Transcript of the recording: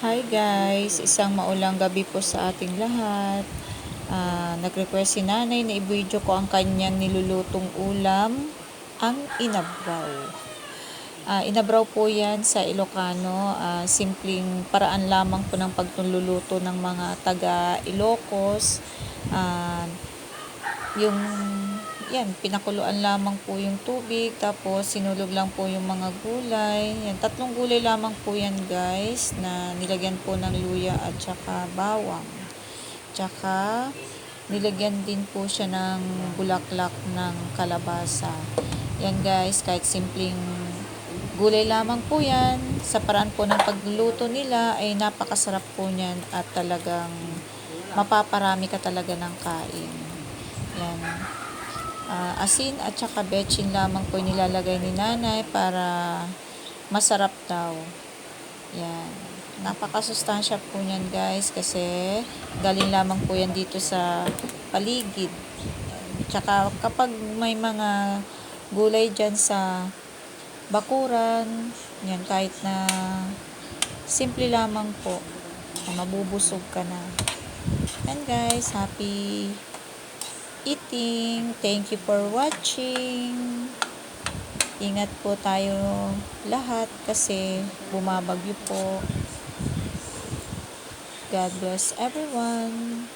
Hi guys, isang maulang gabi po sa ating lahat. Nag-request si nanay na i-video ko ang kanyang nilulutong ulam, ang inabraw. Inabraw po yan sa Ilocano. Simpleng paraan lamang po ng pagtululuto ng mga taga Ilocos. Yung yan, pinakuluan lamang po yung tubig, tapos sinulog lang po yung mga gulay. Yan, tatlong gulay lamang po yan guys, na nilagyan po ng luya at saka bawang. Tsaka nilagyan din po siya ng bulaklak ng kalabasa. Yan guys, kahit simpleng gulay lamang po yan, sa paraan po ng pagluluto nila ay napakasarap po niyan at talagang mapaparami ka talaga ng kain. Yan. Asin at saka betchin lamang po nilalagay ni nanay para masarap daw. Yan. Napakasustansya po niyan guys kasi galing lamang po yan dito sa paligid. Tsaka kapag may mga gulay dyan sa bakuran, yan, kahit na simple lamang po, mabubusog ka na. And guys, happy eating. Thank you for watching. Ingat po tayo lahat kasi bumabagyo po. God bless everyone.